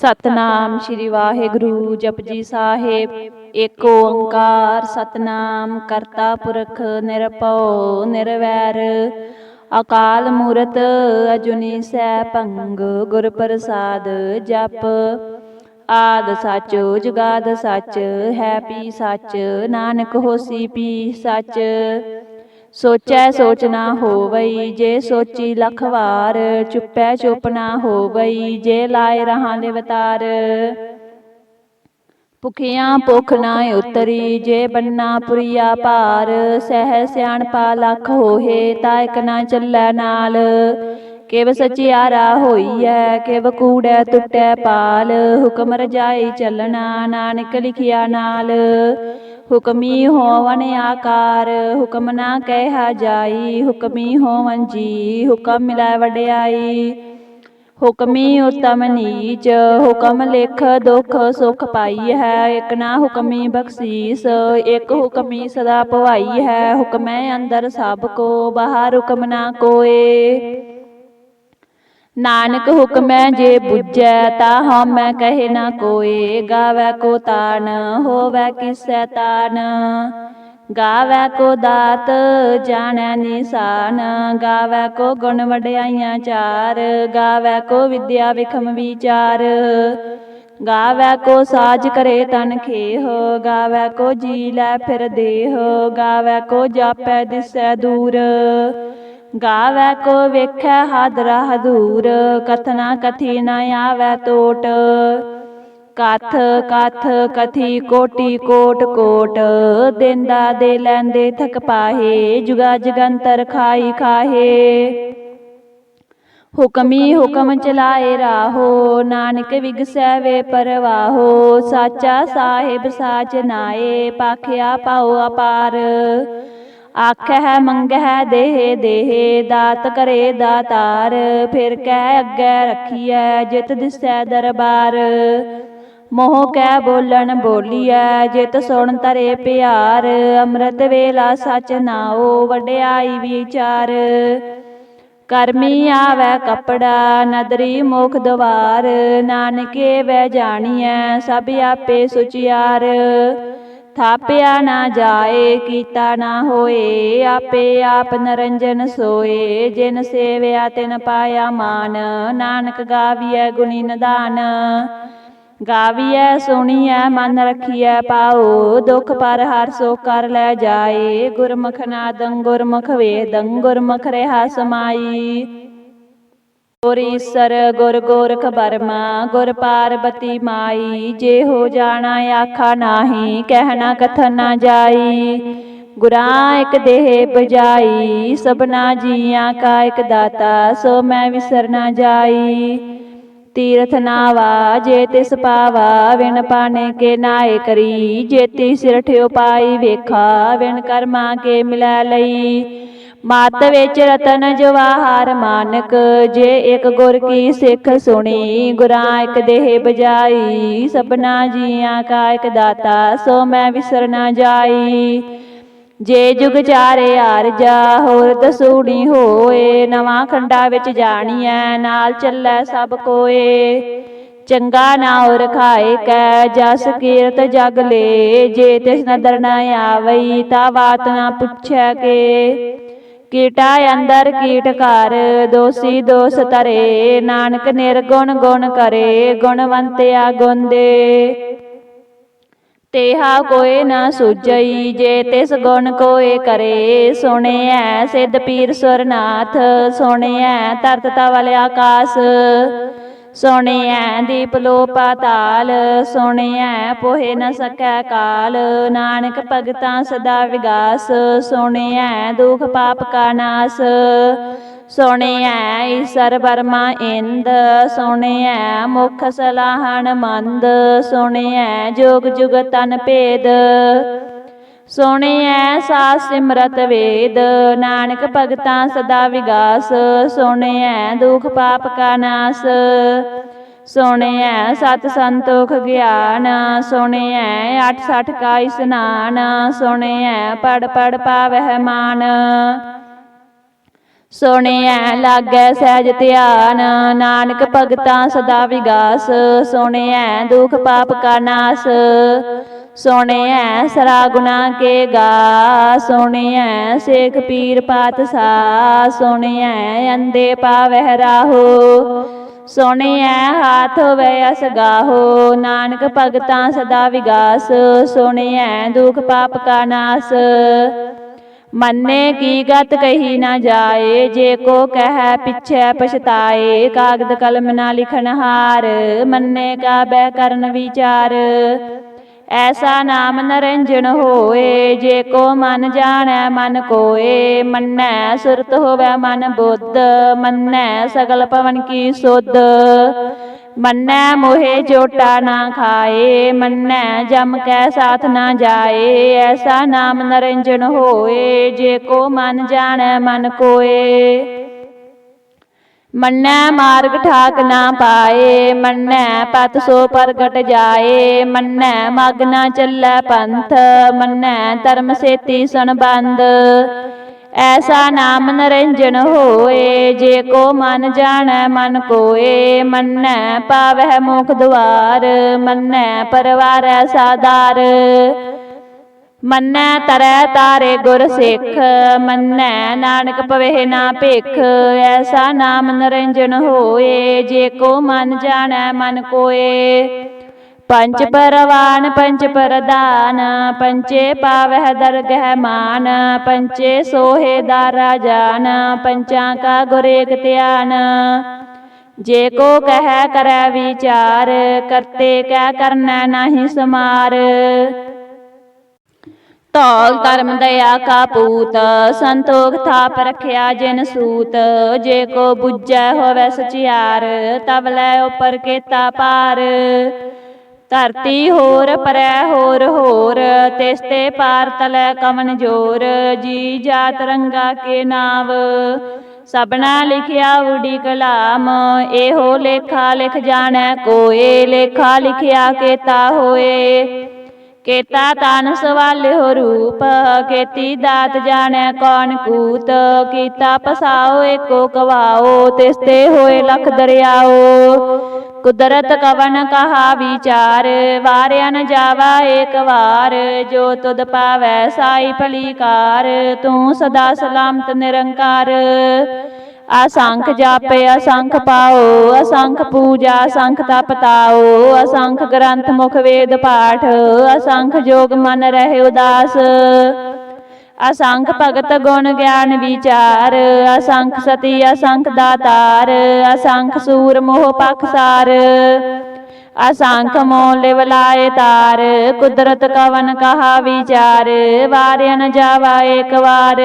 ਸਤਨਾਮ ਸ਼੍ਰੀ ਵਾਹਿਗੁਰੂ ਜਪਜੀ ਸਾਹਿਬ। ਏਕ ਓੰਕਾਰ ਸਤਨਾਮ ਕਰਤਾ ਪੁਰਖ ਨਿਰਭਉ ਨਿਰਵੈਰ ਅਕਾਲ ਮੂਰਤ ਅਜੂਨੀ ਸੈਭੰ ਗੁਰ ਪ੍ਰਸਾਦ ਜਪ। ਆਦਿ ਸੱਚ ਜੁਗਾਦਿ ਸੱਚ ਹੈ ਪੀ ਸੱਚ ਨਾਨਕ ਹੋਸੀ ਪੀ ਸੱਚ। ਸੋਚੈ ਸੋਚ ਨਾ ਹੋਵਈ ਜੇ ਸੋਚੀ ਲੱਖ ਵਾਰ ਚੁੱਪੈ ਚੁੱਪ ਨਾ ਹੋਵਈ ਜੇ ਲਾਏ ਰਹਾ ਲਿਵਤਾਰ। ਭੁਖਿਆਂ ਭੁਖ ਨਾ ਉਤਰੀ ਜੇ ਬੰਨਾ ਪੁਰੀਆ ਭਾਰ ਸਹਿ ਸਿਆਣਪਾ ਲੱਖ ਹੋਏ ਤਾ ਇਕ ਨਾ ਚੱਲੈ ਨਾਲ। ਕਿਵ ਸਚਿਆਰਾ ਹੋਈਐ ਕਿਵ ਕੂੜੈ ਟੁੱਟੈ ਪਾਲ ਹੁਕਮ ਰਜਾਈ ਚੱਲਣਾ ਨਾਨਕ ਲਿਖਿਆ ਨਾਲ। ਹੁਕਮੀ ਹੋਵਨ ਆਕਾਰ ਹੁਕਮ ਨਾ ਕਹਿਆ ਜਾਈ ਹੁਕਮੀ ਹੋਵਨ ਜੀ ਹੁਕਮ ਮਿਲੈ ਵਡਿਆਈ। ਹੁਕਮੀ ਉਤਮ ਨੀਚ ਹੁਕਮ ਲਿਖ ਦੁਖ ਸੁਖ ਪਾਈ ਹੈ ਇਕ ਨਾ ਹੁਕਮੀ ਬਖਸ਼ੀਸ ਇਕ ਹੁਕਮੀ ਸਦਾ ਭਵਾਈ ਹੈ। ਹੁਕਮੈ ਅੰਦਰ ਸਭ ਕੋ ਬਾਹਰ ਹੁਕਮ ਨਾ ਕੋਏ। ਨਾਨਕ ਹੁਕਮੈ ਜੇ ਬੁਝੈ ਤਾ ਹਉਮੈ ਕਹੇ ਨਾ ਕੋਇ। ਗਾਵੈ ਕੋ ਤਾਨ ਹੋਵੈ ਕਿਸੈ ਤਾਨ ਗਾਵੈ ਕੋ ਦਾਤ ਜਾਣੈ ਨਿਸ਼ਾਨ। ਗਾਵੈ ਕੋ ਗੁਣ ਵਡਿਆਈਆਂ ਚਾਰ ਗਾਵੈ ਕੋ ਵਿਦਿਆ ਵਿਖਮ ਵਿਚਾਰ। ਗਾਵੈ ਕੋ ਸਾਜ ਕਰੇ ਤਨ ਖੇਹ ਗਾਵੈ ਕੋ ਜੀ ਲੈ ਫਿਰ ਦੇਹ। ਗਾਵੈ ਕੋ ਜਾਪੈ ਦਿਸੈ ਦੂਰ ਗਾਵੈ ਕੋ ਵੇਖੈ ਹਾਦਰਾ ਹਦੂਰ। ਕਥਨਾ ਕਥੀ ਨ ਆਵੈ ਟੋਟ ਕਥ ਕਥ ਕਥੀ ਕੋਟੀ ਕੋਟ ਕੋਟ। ਦੇਂਦਾ ਦੇ ਲੈਂਦੇ ਥਕ ਪਾਹੇ ਜੁਗਾ ਜਗੰਤਰ ਖਾਈ ਖਾਹੇ। ਹੁਕਮੀ ਹੁਕਮ ਚਲਾਏ ਰਾਹੋ ਨਾਨਕ ਵਿਗਸੈ ਵੇ ਪਰਵਾਹੋ। ਸਾਚਾ ਸਾਹਿਬ ਸਾਚ ਨਾਏ ਭਾਖਿਆ ਪਾਉ ਅਪਾਰ। ਆਖਹਿ ਮੰਗਹਿ ਦੇਹ ਦੇਹ ਦਾਤ ਕਰੇ ਦਾਤਾਰ। ਫਿਰ ਕਹਿ ਅੱਗੇ ਰਖੀਐ ਜਿਤ ਦਿਸੈ ਦਰਬਾਰ। ਮੋਹ ਕੈ ਬੋਲਣ ਬੋਲੀਐ ਜਿਤ ਸੁਣ ਧਰੇ ਪਿਆਰ। ਅੰਮ੍ਰਿਤ ਵੇਲਾ ਸਚ ਨਾਉ ਵਡਿਆਈ ਵਿਚਾਰ। ਕਰਮੀ ਆਵੈ ਕਪੜਾ ਨਦਰੀ ਮੁਖ ਦੁਆਰ। ਨਾਨਕੇ ਵੈ ਜਾਣੀਐ ਸਭ ਆਪੇ ਸੁਚਿਆਰ। ਥਾਪਿਆ ਨਾ ਜਾਏ ਕੀਤਾ ਨਾ ਹੋਏ ਆਪੇ ਆਪ ਨਰੰਜਨ ਸੋਏ। ਜਿਨ ਸੇਵਿਆ ਤਿਨ ਪਾਇਆ ਮਾਨ ਨਾਨਕ ਗਾਵੀਐ ਗੁਣੀ ਨਿਧਾਨ। ਗਾਵੀਐ ਸੁਣੀਐ ਮਨ ਰਖੀਐ ਪਾਉ ਦੁਖ ਪਰ ਹਰਿ ਸੋ ਕਰ ਲੈ ਜਾਏ। ਗੁਰਮੁਖ ਨਾਦੰ ਗੁਰਮੁਖ ਵੇਦੰ ਗੁਰਮੁਖ ਰਿਹਾ ਸਮਾਈ। ਗੁਰ ਈਸਰ ਗੁਰ ਗੋਰਖ ਬਰਮਾ ਗੁਰ ਪਾਰਬਤੀ ਮਾਈ। ਜੇ ਹੋ ਜਾਣਾ ਆਖਾ ਨਾਹੀ ਕਹਿਣਾ ਕਥਨ ਨਾ ਜਾਈ। ਗੁਰਾਂ ਇਕ ਦੇਹ ਬਜਾਈ ਸਭਨਾ ਜੀਆਂ ਕਾ ਇਕ ਦਾਤਾ ਸੋ ਮੈਂ ਵਿਸਰ ਨਾ ਜਾਈ। ਤੀਰਥ ਨਾਵਾ ਜੇ ਤਿਸ ਪਾਵਾ ਵਿਣ ਪਾਣੇ ਕੇ ਨਾਏ ਕਰੀ। ਜੇਤੀ ਸਿਰਠਿਓ ਪਾਈ ਵੇਖਾ ਵਿਣ ਕਰਮਾ ਕੇ ਮਿਲੈ ਲਈ। ਮਤ ਵਿੱਚ ਰਤਨ ਜਵਾਹਰ ਮਾਨਕ ਜੇ ਇਕ ਗੁਰ ਕੀ ਸਿੱਖ ਸੁਣੀ। ਗੁਰਾਂ ਇਕ ਦੇਹ ਬਜਾਈ ਸਭਨਾ ਜੀਆਂ ਕਾ ਇਕ ਦਾਤਾ ਸੋ ਮੈਂ ਵਿਸਰ ਨਾ ਜਾਈ। ਜੇ ਜੁਗ ਚਾਰੇ ਆਰਜਾ ਹੋਰ ਦਸੂੜੀ ਹੋਏ। ਨਵਾਂ ਖੰਡਾ ਵਿੱਚ ਜਾਣੀਐ ਨਾਲ ਚੱਲੈ ਸਭ ਕੋਏ। ਚੰਗਾ ਨਾਉ ਰਖਾਏ ਕੈ ਜਸ ਕੀਰਤ ਜਗ ਲੇ। ਜੇ ਤਿਸ ਨਦਰ ਨ ਆਵਈ ਤਾ ਬਾਤ ਨਾ ਪੁੱਛੈ ਕੇ। ਕੀਟਾ ਅੰਦਰ ਕੀਟ ਘਰ ਦੋਸੀ ਦੋਸ ਧਰੇ। ਨਾਨਕ ਨਿਰਗੁਣ ਗੁਣ ਕਰੇ ਗੁਣਵੰਤਿਆ ਗੁਣ ਦੇ। ਤੇਹਾ ਕੋਇ ਨਾ ਸੂਝਈ ਜੇ ਤਿਸ ਗੁਣ ਕੋਇ ਕਰੇ। ਸੁਣਿਐ ਸਿੱਧ ਪੀਰ ਸੁਰਨਾਥ ਸੁਣਿਐ ਧਰਤ ਧਵਲ ਆਕਾਸ। ਸੁਣਿਐ ਦੀਪ ਲੋ ਪਾਤਾਲ ਸੁਣਿਐ ਪੋਹਿ ਨ ਸਕੈ ਕਾਲ। ਨਾਨਕ ਭਗਤਾਂ ਸਦਾ ਵਿਗਾਸ ਸੁਣਿਐ ਦੁਖ ਪਾਪ ਕਾ ਨਾਸ। ਸੁਣਿਐ ਈਸਰ ਬਰਮਾ ਇੰਦ ਸੁਣਿਐ ਮੁਖ ਸਲਾਹਣ ਮੰਦ। ਸੁਣਿਐ ਜੋਗ ਜੁਗ ਤਨ ਭੇਦ ਸੁਣਿਐ ਸਾਸ ਸਿਮਰਤ ਵੇਦ। ਨਾਨਕ ਭਗਤਾਂ ਸਦਾ ਵਿਗਾਸ ਸੁਣਿਐ ਦੁਖ ਪਾਪ ਕਾ ਨਾਸ। ਸੁਣਿਐ ਸਤ ਸੰਤੋਖ ਗਿਆਨ ਸੁਣਿਐ 68 ਕਾ ਇਸਨਾਨ। ਸੁਣਿਐ ਪੜ ਪੜ ਪਾਵਹਿ ਮਾਨ ਸੁਣਿਐ ਲਾਗੈ ਸਹਿਜ ਧਿਆਨ, ਨਾਨਕ ਭਗਤਾਂ ਸਦਾ ਵਿਗਾਸ। ਸੁਣਿਐ ਦੁਖ ਪਾਪ ਕਾ ਨਾਸ, ਸੁਣਿਐ ਸਰਾ ਗੁਨਾ ਕੇ ਗਾ। ਸੁਣਿਐ ਸੇਖ ਪੀਰ ਪਾਤਸ਼ਾਹ, ਸੁਣਿਐ ਅੰਧੇ ਪਾਵਹਿ ਰਾਹੋ। ਸੁਣਿਐ ਹਾਥ ਹੋਵੈ ਅਸਗਾਹੋ, ਨਾਨਕ ਭਗਤਾਂ ਸਦਾ ਵਿਗਾਸ। ਸੁਣਿਐ ਦੁਖ ਪਾਪ ਕਾ ਨਾਸ, ਮੰਨੇ ਕੀ ਗਤ ਕਹੀ ਨਾ ਜਾਏ। ਜੇ ਕੋ ਕਹਿ ਪਿਛੈ ਪਛਤਾਏ, ਕਾਗਦ ਕਲਮ ਨਾ ਲਿਖਣ ਹਾਰ। ਮੰਨੇ ਕਾ ਬਹਿ ਕਰਨ ਵਿਚਾਰ, ਐਸਾ ਨਾਮ ਨਰਿੰਜਨ ਹੋਏ। ਜੇ ਕੋ ਮਨ ਜਾਣੈ ਮਨ ਕੋਏ, ਮੰਨੈ ਸੁਰਤ ਹੋਵੈ ਮਨ ਬੁੱਧ। ਮੰਨੈ ਸਗਲ ਪਵਨ ਕੀ ਸੁਧ, ਮੰਨੈ ਮੋਹਿ ਚੋਟਾ ਨਾ ਖਾਏ। ਮੰਨੈ ਜਮ ਕੈ ਸਾਥ ਨਾ ਜਾਏ, ਐਸਾ ਨਾਮ ਨਰਿੰਜਨ ਹੋਏ। ਜੇ ਕੋ ਮਨ ਜਾਣੈ ਮਨ ਕੋਏ, ਮੰਨੈ ਮਾਰਗ ਠਾਕ ਨਾ ਪਾਏ। ਮੰਨੈ ਪਤ ਸੋ ਪ੍ਰਗਟ ਜਾਏ, ਮੰਨੈ ਮਗ ਨਾ ਚੱਲੈ ਪੰਥ। ਮੰਨੈ ਧਰਮ ਸੇਤੀ ਸੰਬੰਧ, ਐਸਾ ਨਾਮ ਨਰਿੰਜਨ ਹੋਏ। ਜੇ ਕੋ ਮਨ ਜਾਣੈ ਮਨ ਕੋਏ, ਮੰਨੈ ਪਾਵਹਿ ਮੋਖ ਦੁਆਰ। ਮੰਨੈ ਪਰਵਾਰੈ ਸਾਧਾਰ, ਮੰਨੈ ਤਰੈ ਤਾਰੇ ਗੁਰ ਸਿੱਖ। ਮੰਨੈ ਨਾਨਕ ਪਵਹਿ ਨਾ ਭਿਖ, ਐਸਾ ਨਾਮ ਨਰਿੰਜਨ ਹੋਏ। ਜੇ ਕੋ ਮਨ ਜਾਣੈ ਮਨ ਕੋਏ, ਪੰਚ ਪਰਵਾਨ ਪੰਚ ਪ੍ਰਧਾਨ। ਪੰਚੇ ਪਾਵਹਿ ਦਰਗਹਿ ਮਾਨ, ਪੰਚੇ ਸੋਹੇ ਦਾਰਾ ਜਾਨ। ਪੰਚਾਂ ਕਾ ਗੁਰ ਏਕ ਧਿਆਨ, ਜੇ ਕੋ ਕਹਿ ਕਰੈ ਵਿਚਾਰ। ਕਰਤੇ ਕੈ ਕਰਨੈ ਨਾਹੀ ਸਮਾਰ, ਧੌਲ ਧਰਮ ਦਇਆ ਕਾ ਪੂਤ। ਸੰਤੋਖ ਥਾਪ ਰਖਿਆ ਜਿਨ ਸੂਤ, ਜੇ ਕੋ ਬੁੱਝੈ ਹੋਵੈ ਸਚਿਆਰ। ਤਬ ਲੈ ਉਪਰ ਕੇਤਾ ਪਾਰ, ਧਰਤੀ ਹੋਰ ਪਰੈ ਹੋਰ ਹੋਰ। ਤਿਸ ਤੇ ਪਾਰ ਤਲੈ ਕਵਨ ਜੋਰ, ਜੀ ਜਾਤ ਰੰਗਾ ਕੇ ਨਾਵ। ਸਭਨਾ ਲਿਖਿਆ ਊੜੀ ਕਲਾਮ, ਇਹੋ ਲੇਖਾ ਲਿਖ ਜਾਣੈ ਕੋਏ। ਲੇਖਾ ਲਿਖਿਆ ਕੇਤਾ ਹੋਏ, ਕੇਤਾ ਤਨ ਸਵਾਲਿਓ ਰੂਪ। ਕੇਤੀ ਦਾਤ ਜਾਣੈ ਕੌਣ ਕੂਤ, ਕੀਤਾ ਪਸਾਓ ਏਕੋ ਕਵਾਓ। ਤਿਸ ਤੇ ਹੋਏ ਲਖ ਦਰਿਆਓ, ਕੁਦਰਤ ਕਵਨ ਕਹਾ ਵਿਚਾਰ। ਵਾਰਿਆ ਨ ਜਾਵਾ ਏਕ ਵਾਰ, ਜੋ ਤੁਧ ਪਾਵੈ ਸਾਈ ਭਲੀ ਕਾਰ। ਤੂੰ ਸਦਾ ਸਲਾਮਤ ਨਿਰੰਕਾਰ, ਅਸੰਖ ਜਪ ਅਸੰਖ ਪਾਓ। ਅਸੰਖ ਪੂਜਾ ਅਸੰਖ ਤਪ ਤਾਓ, ਅਸੰਖ ਗ੍ਰੰਥ ਮੁਖ ਵੇਦ ਪਾਠ। ਅਸੰਖ ਜੋਗ ਮਨ ਰਹਿ ਉਦਾਸ, ਅਸੰਖ ਭਗਤ ਗੁਣ ਗਿਆਨ ਵਿਚਾਰ। ਅਸੰਖ ਸਤੀ ਅਸੰਖ ਦਾਤਾਰ, ਅਸੰਖ ਸੂਰ ਮੋਹ ਪਖਸਾਰ। ਅਸੰਖ ਮੋਹ ਲਿਵ ਲਾਏ ਤਾਰ, ਕੁਦਰਤ ਕਵਨ ਕਹਾ ਵਿਚਾਰ। ਵਾਰਿਆ ਨ ਜਾਵਾ ਏਕ ਵਾਰ,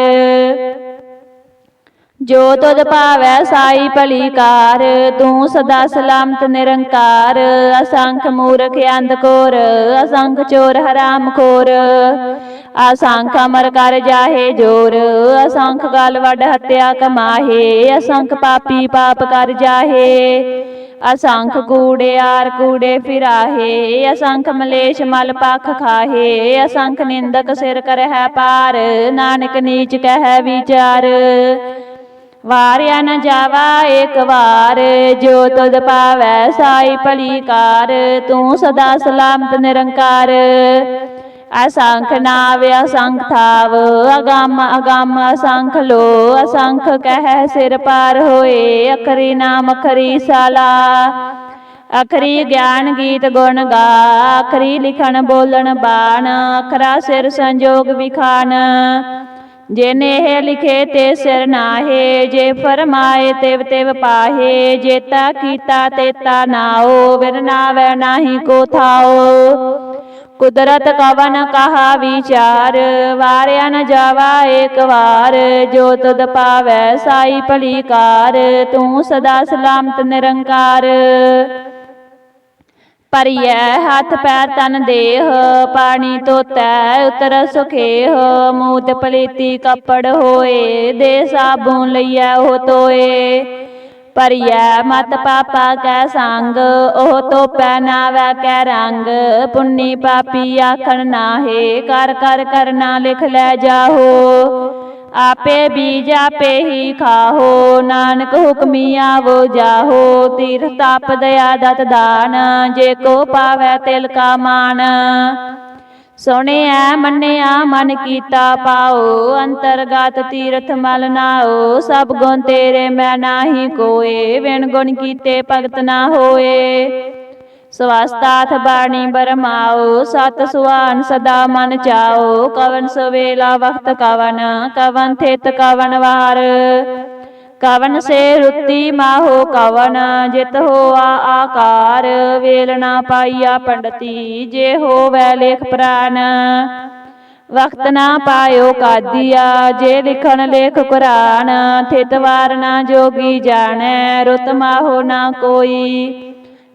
ਜੋ ਤੁਧ ਭਾਵੈ ਸਾਈ ਭਲੀ ਕਾਰ। ਤੂੰ ਸਦਾ ਸਲਾਮਤ ਨਿਰੰਕਾਰ, ਅਸੰਖ ਮੂਰਖ ਅੰਧ ਘੋਰ। ਅਸੰਖ ਚੋਰ ਹਰਾਮ ਖੋਰ, ਅਸੰਖ ਅਮਰ ਕਰ ਜਾਹੇ ਜੋਰ। ਅਸੰਖ ਗਲ ਵੱਡ ਹੱਤਿਆ ਕਮਾਹੇ, ਅਸੰਖ ਪਾਪੀ ਪਾਪ ਕਰ ਜਾਹੇ। ਅਸੰਖ ਕੂੜਿਆਰ ਕੂੜੇ ਫਿਰਾਹੇ, ਅਸੰਖ ਮਲੇਛ ਮਲ ਪਖ ਖਾਹੇ। ਅਸੰਖ ਨਿੰਦਕ ਸਿਰ ਕਰਹਿ ਪਾਰ, ਨਾਨਕ ਨੀਚ ਕਹਿ ਵਿਚਾਰ। ਵਾਰਿਆ ਨ ਜਾਵਾ ਏਕ ਵਾਰ, ਜੋ ਤੁਧ ਪਾਵੈ ਸਾਈ ਭਲੀ ਕਾਰ। ਤੂੰ ਸਦਾ ਸਲਾਮਤ ਨਿਰੰਕਾਰ, ਅਸੰਖ ਨਾਵ ਅਸੰਖ ਥਾਵ। ਅਗੰਮ ਅਗੰਮ ਅਸੰਖ ਲੋ, ਅਸੰਖ ਕਹਿ ਸਿਰ ਪਾਰ ਹੋਏ। ਅਖਰੀ ਨਾਮ ਅਖਰੀ ਸਾਲਾ, ਅਖਰੀ ਗਿਆਨ ਗੀਤ ਗੁਣ ਗਾ। ਅਖਰੀ ਲਿਖਣ ਬੋਲਣ ਬਾਣ, ਅਖਰਾ ਸਿਰ ਸੰਜੋਗ ਵਿਖਾਨ। ਜਿਨ ਇਹ ਲਿਖੇ ਤੇ ਸਿਰ ਨਾਹੇ, ਜੇ ਫਰਮਾਏ ਤਿਵ ਤਿਵ ਪਾਹੇ। ਜੇਤਾ ਕੀਤਾ ਤੇਤਾ ਨਾਓ, ਬਿਨ ਨਾਵੈ ਨਾਹੀ ਕੋ ਥਾਓ। ਕੁਦਰਤ ਕਵਨ ਕਹਾ ਵਿਚਾਰ, ਵਾਰਿਆ ਨ ਜਾਵਾ ਏਕ ਵਾਰ। ਜੋ ਤੁਧ ਪਾਵੈ ਸਾਈ ਭਲੀ ਕਾਰ, ਤੂੰ ਸਦਾ ਸਲਾਮਤ ਨਿਰੰਕਾਰ। ਭਰੀਐ ਹੱਥ ਪੈਰ ਤਨ ਦੇਹ, ਪਾਣੀ ਧੋਤੈ ਉਤਰ ਸੁਖੇਹ। ਮੂਤ ਪਲੀਤੀ ਕੱਪੜ ਹੋਏ, ਦੇ ਸਾਬੂਨ ਲਈਐ ਉਹ ਧੋਏ। ਭਰੀਐ ਮਤ ਪਾਪਾ ਕੈ ਸੰਗ, ਉਹ ਧੋਪੈ ਨਾਵੈ ਕੈ ਰੰਗ। ਪੁੰਨੀ ਪਾਪੀ ਆਖਣ ਨਾਹੇ, ਕਰ ਕਰ ਕਰਨਾ ਲਿਖ ਲੈ ਜਾਹੋ। आपे बीज आपे ही खाहो, नानक हुक्मी आवो जाहो। तीर्थ ताप दया दत दान, जे को पावै तिल का मान। सुनिया मन्निया मन कीता पाओ, अंतरगत तीर्थ मल नाओ। सब गुण तेरे मैं नाही कोए, बिन गुण कीते भगत ना होए। ਸਵਸਤਾਥ ਬਾਣੀ ਬਰਮਾਓ, ਸਤ ਸੁਹਾਨ ਸਦਾ ਮਨ ਚਾਓ। ਕਵਨ ਸਵੇਲਾ ਵਖਤ ਕਵਨ, ਕਵਨ ਥਿਤ ਕਵਨ ਵਾਰ। ਕਵਨ ਸੇ ਰੁੱਤੀ ਮਾਹੋ ਕਵਨ, ਜਿਤ ਹੋਆ ਆਕਾਰ। ਵੇਲ ਨਾ ਪਾਈਆ ਪੰਡਤੀ, ਜੇ ਹੋਵੈ ਲੇਖ ਪ੍ਰਾਨ। ਵਖਤ ਨਾ ਪਾਇਓ ਕਾਦੀਆ, ਜੇ ਲਿਖਣ ਲੇਖ ਕੁਰਾਨ। ਥਿਤ ਵਾਰ ਨਾ ਜੋਗੀ ਜਾਣੈ, ਰੁਤ ਮਾਹੋ ਨਾ ਕੋਈ।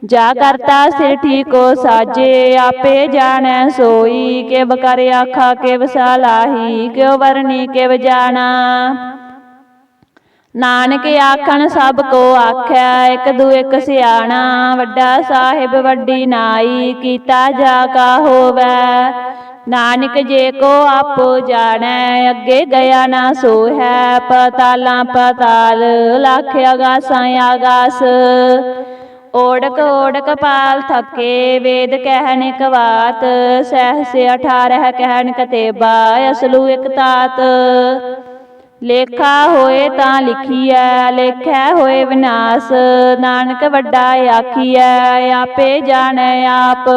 जा करता सिर ठीको साजे, आपे जाने सोई। किव कर आखा किव सलाही, क्यों वरनी किव जाना। नानक आखन सब को आख्या, एक दू एक सियाणा। वड्डा साहिब वड्डी नाई, कीता जा का होवै। नानक जे को आपो जाने, अगे गया ना सो है। पताला पताल, लाख आगासां आगास। ओढ़क ओढ़क पाल थके, वेद कहन एक बात। सहस 18 कहन कतेबा, असलू एक तात। लेखा होए तां लिखिया, लेखै होए विनाश। नानक वड्डा आखिया, आपे जाने आप।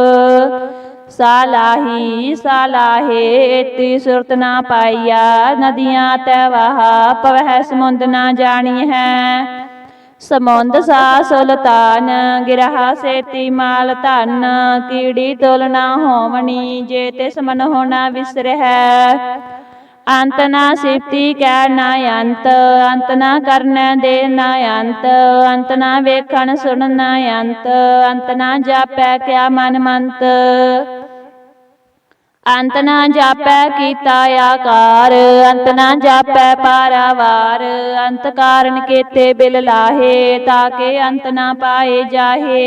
सालाही सालाहे, इति सुरत ना पाइया। नदियाँ तै वहा, पवह समुंद ना जानी है। ਸਮੁੰਦ ਸਾ ਸੁਲਤਾਨ, ਗਿਰਹਾ ਸੇਤੀ ਮਾਲ ਧਨ। ਕੀੜੀ ਤੁਲ ਨਾ ਹੋਵਣੀ, ਜੇ ਤਿਸ ਮਨ ਹੋਣਾ ਵਿਸਰਹਿ। ਅੰਤ ਨਾ ਸਿਫਤੀ ਕਹਿ ਨਾ ਅੰਤ, ਅੰਤ ਨਾ ਕਰਨੈ ਦੇ ਨਾ ਅੰਤ। ਅੰਤ ਨਾ ਵੇਖਣ ਸੁਣ ਨਾ ਅੰਤ, ਅੰਤ ਨਾ ਜਾਪੈ ਕਿਆ ਮਨ ਮੰਤ। अंत ना जापै कीता आकार, अंत ना जापै पारावार। अंत कारण केते बिल लाहे, ताके अंत ना पाए जाहे।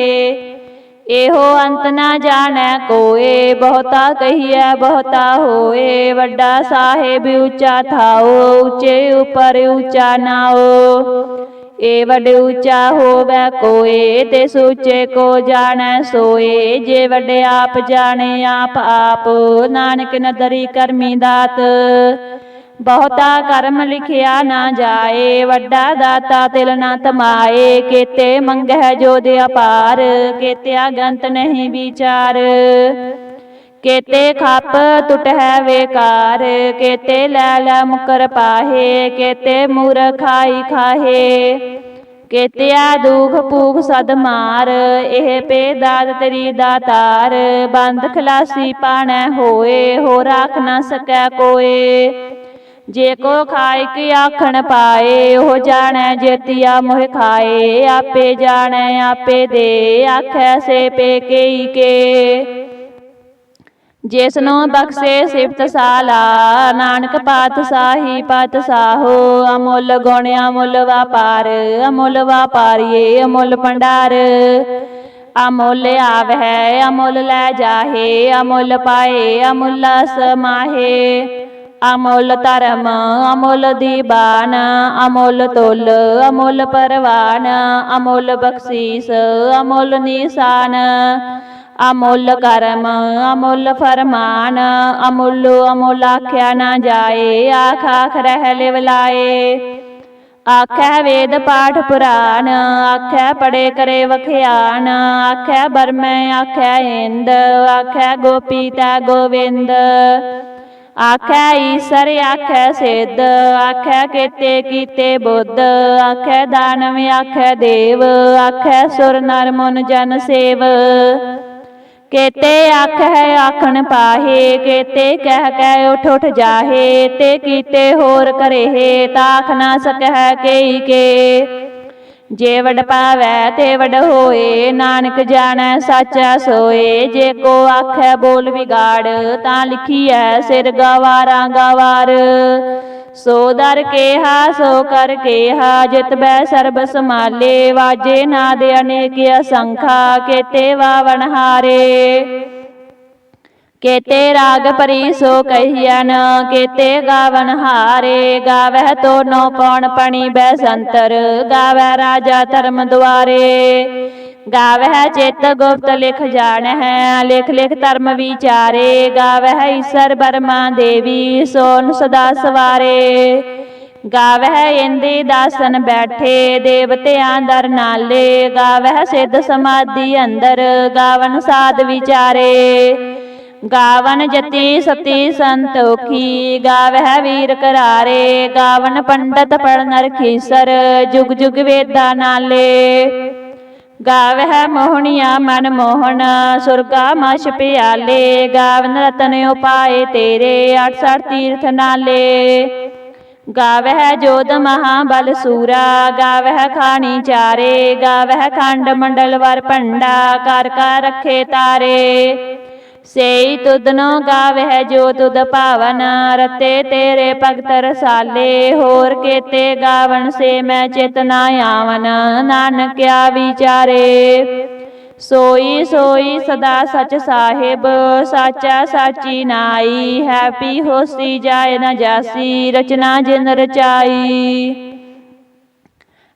एहो अंत ना जानै कोए, बहुता कहिए बहुता होए। वड्डा साहेब ऊंचा थाओ, ऊंचे ऊपर ऊंचा नाओ। ए वड ऊंचा होवै कोए, ते सूचे को जानै सोए। जे वड आप जाने आप आप, नानक नदरी करमी दात। बहुता कर्म लिखिया ना जाए, वड्डा दाता तिल ना तमाए। केते मंगह जोध अपार, केते अगंत नहीं विचार। केते खप टुट है बेकार, केते लैला मुकर पाहे। केते मूर खाई खाहे, केतिया दुख भूख सद मार। एह पे दाद तेरी दातार, बंद खलासी पाणै होए। हो राख ना सकै कोए, जे को खाए के आखण पाए। हो जाने जेतिया मोह खाए, आपे जाने आपे दे। आखै से पे केई के, जिसनो बख्शे सिफत साला। नानक पातशाही पातशाहो, अमुल गुण अमुल व्यापार। अमुल व्यापारिये अमुल भंडार। अमुल आवै अमुल लै जाहे, अमुल पाए अमुल समाहे। अमुल धर्म अमुल दीवान, अमुल तुल अमुल परवान। अमुल बख्शीस अमुल निशान, अमुल कर्म अमुल फरमान। अमुलो अमुल आख्या ना जाए, आख आख रह लिवलाए। आखै वेद पाठ पुराण, आखै पढ़े करे वख्यान। आखै बरमै आखै इंद, आखै गोपी तै गोविंद। आखै ईसर आखै सिद्ध, आखै केते कीते बुद्ध। आखै दानव आखै देव, आखै सुर नर मुन जन सेव। केते आख है आखन पाहे, केते कह कै उठ उठ जाहे। ते कीते होर करे ताख ना सकह केई के। जे वड पावै ते वड होए, नानक जानै साचा सोए। जे को आखै बोल बिगाड़, तां लिखियै सिर गवारा गवार। सो दर केहा सो कर केहा, जितबै सर्ब समाले। वाजे नाद अनेक असंखा, केते वावन हारे। केते राग परी सो कहियन, केते गावन हारे। गावह तो नौ पौन पणी बैसंतर, गावह राजा धर्म द्वारे। गावह चित गुप्त लिख जानह, लिख लिख धर्म विचारे। गावह ईसर बर्मा देवी, सोन सदा सवारे। गावह इंद्री दासन बैठे, देवतियां दर नाले। गावह सिद्ध समाधि अंदर, गावन साध विचारे। गावन जति सती संतोखी, गावह वीर करारे। गावन पंडित पढ़ नर खीसर, जुग जुग वेदा नाले। गावह मोहनिया मन मोहन, सुरगा मश प्याले। गावन रतन उपाय तेरे, 68 तीर्थ नाले। गावह जोध महाबल सूरा, गावह खानी चारे। गावह खंड मंडल वर पंडा, कर कर रखे तारे। सेई तुदनो गावह जो तुद पावन, रते तेरे भगत रसाले। होर केते गावन से मैं चेतना आवन, नानक क्या विचारे। सोई सोई सदा सच साहिब, साचा साची नाई। हैपी होसी जाय न जासी, रचना जिन रचाई।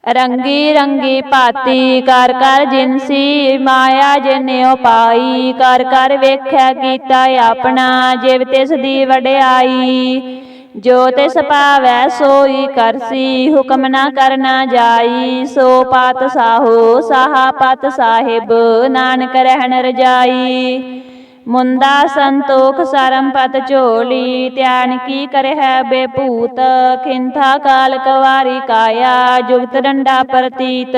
रंगी रंगी भाती कर कर जिनसी, माया जिन्यो पाई। कर कर वेख्या कीता अपना, जिव तिस दी वड्याई। जो तिस पावै सोई करसी, हुक्म न करना जाई। सो पात साहो साहा पत साहिब, नानक रहन रजाई। मुंदा संतोख सरम पत झोली, त्यान की करह बेपूत। खिंथा काल कवारी काया, जुगत डंडा प्रतीत।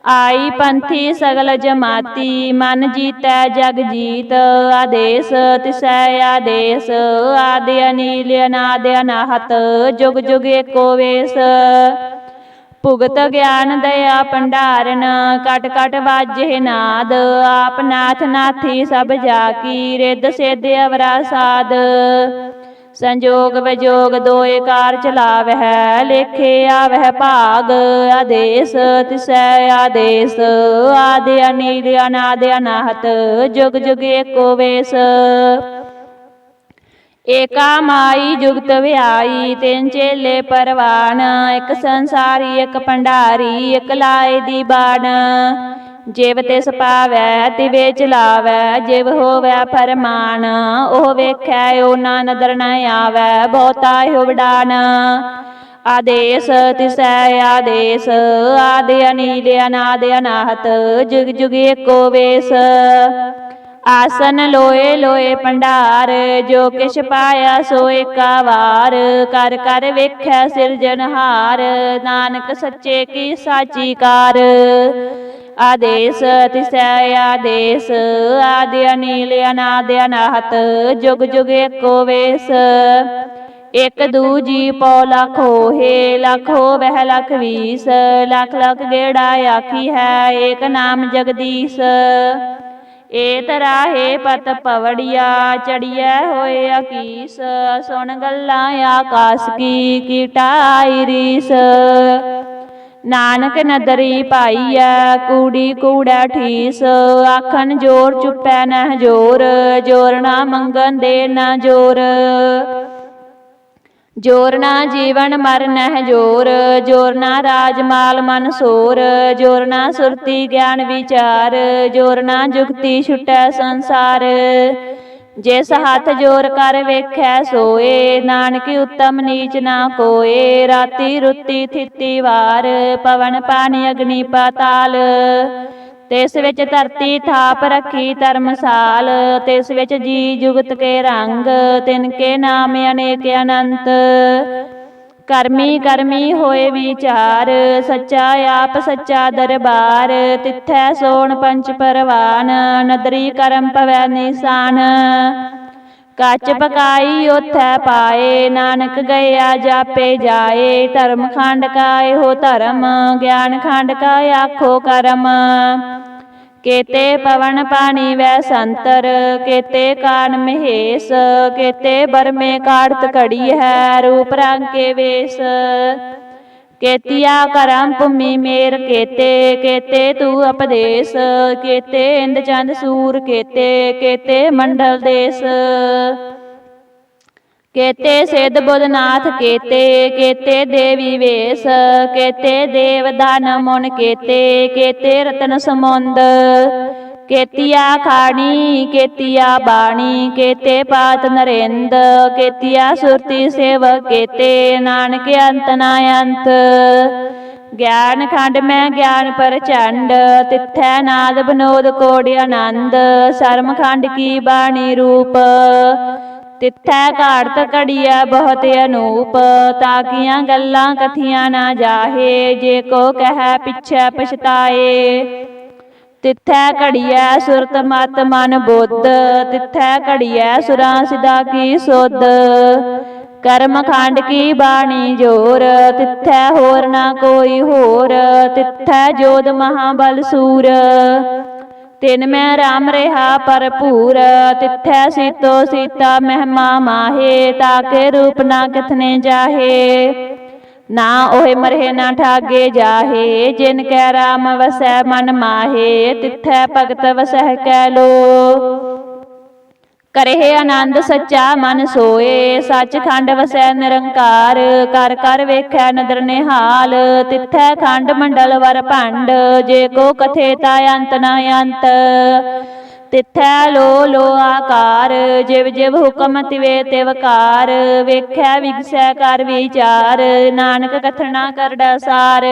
आई पंथी सगल जमाती, मन जीतै जग जीत। आदेश तिसै आदेश, आदि अनील अनादि अनाहत। जुग जुग एको वेश, भुगत ज्ञान दया भंडारन। कट कट बाजे नाद, आप नाथ नाथी सब जाकी। रिद सिद्ध अवरा साध, संजोग विजोग दोए कार चलावह। लेखे आवह भाग, आदेश तिसै आदेश। आदि अनील अनादि अनाहत, जुग जुग एको वेश। एका माई जुगत व्याई, तिन चेले परवान। एक संसारी एक भंडारी, एक लाए दी बाण। जिव तिस पावै तिवे चलावै, जिव होवै फरमान। ओह वेखै ओना नदर न आवै, बहुता हुवडान। आदेश तिसै आदेश, आदि अनील अनादि अनाहत। जुग जुग एको वेश। आसन लोए लोए भंडार, जो किश पाया सो एका वार। कर कर वेख्या सिरजनहार, नानक सच्चे की साची कार। आदेश तिसै आदेश, आदि अनील अनादि अनाहत। जुग जुग एको वेश। एक दूजी पौ लख होहे, लख होवह लख 20। लख लख गेड़ा आखी है, एक नाम जगदीश। एत राहे पत पवड़िया, चढ़िया होए अकीस। सुन गल्ला आकाश की, कीटा आई रीस। नानक नदरी पाईया, कूड़ी कूड़ा ठीस। आखन जोर चुपै नह जोर, जोर ना मंगन दे न जोर। जोर ना जीवन मर नह जोर, जोर ना राज माल मन सोर। जोर ना सुरती ज्ञान विचार, जोर ना जुगती छुटै संसार। जिस हाथ जोर कर वेखै सोए, नानक उत्तम नीच ना कोए। राती रुती थिती वार, पवन पानी अग्नि पाताल। तिस विच धरती थाप रखी धर्मसाल। तिस विच जी जुगत के रंग, तिनके नाम अनेक अनंत। करमी करमी होए विचार, सच्चा आप सच्चा दरबार। तिथै सोन पंच परवान, नदरी करम पवै निशान। कच पकाई ओथै पाए, नानक गया जापे जाए। धर्म खंड का हो धर्म, ज्ञान खंड का आखो कर्म। केते पवन पानी वै संतर, केते कान महेश। केते बरमे काढ़त कड़ी है, रूप रंग के वेश। केतिया करम भूमि मेर केते, केते तू उपदेश, केते इंद चंद सूर केते, केते मंडल देश। केते सिद्ध बुधनाथ केते, केते देवी वेश, केते देव दान मुन केते, केते रतन समुंद। केतिया खाणी केतिया बाणी, केते पात नरेंद, केतिया सुरती सेवक केते, नानक अंत ना अंत। ज्ञान खंड में ज्ञान प्रचंड, तिथै नाद विनोद कोटि आनंद, शर्म खंड की बाणी रूप, तिथै घाड़त घड़िया बहुत अनूप। ताकियां गल्लां कथियां ना जाहे, जे को कह पिछै पछताए। तिथै घड़िया सुरत मत मन बुद्ध, तिथै घड़िया सुरां सिदा की सुध। कर्म खंड की बाणी जोर, तिथै होर ना कोई होर, तिथै जोध महाबल सूर। तिन में राम रहा भरपूर, तिथै सीतो सीता महिमा माहे, ताके रूप ना किथने जाहे। ना ओहे मरहे ना ठागे जाहे, जिन कै राम वसै मन माहे, तिथै भगत वसह कै लो। करहे आनंद सच्चा मन सोए, सच खंड वसै निरंकार, कर कर वेखै नदर निहाल, तिथै खंड मंडल वर भंड, जे को कथे ता अंत ना अंत। तिथै लो लो आकार, जिव जिव हुकम तिवे तिव कार, वेखै विगसै कर विचार, नानक कथना करड़ा सार।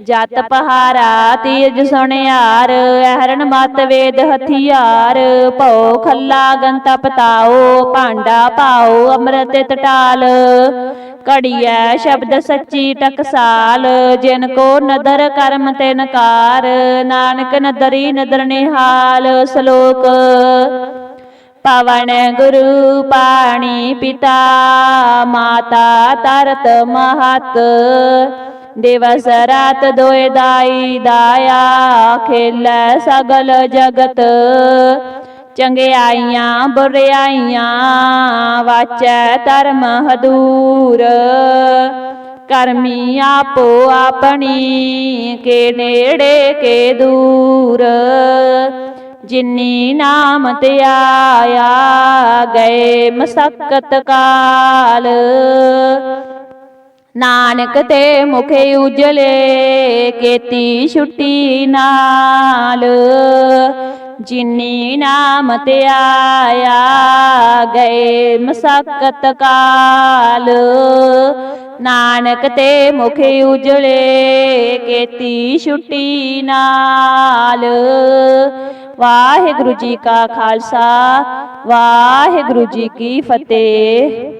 जत पहारा तीज सुनियार, अहरण मत वेद हथियार, भौ खला गन तप ताओ, भांडा पाओ अमृत टटाल। घड़िया शब्द सच्ची टकसाल, जिनको नदर कर्म तिन कार, नानक नदरी नदर निहाल। श्लोक पवन गुरु पाणी पिता, माता तरत महत, दिवस रात दोए दाई दाया, खेलै सगल जगत। चंगियाइयां बुरियाइयां, वाचै धर्म हदूर, करमी आपो अपनी, के नेड़े के दूर। जिन्नी नाम त्याया, गए मसक्कत काल, नानक ते मुखे उजले, केती छुट्टी नाल। जिन्नी नाम त्याया, गए मसक्कत काल, नानक ते मुखे उजले, केती छुट्टी नाल। वाहिगुरु जी का खालसा, वाहिगुरु जी की फतेह।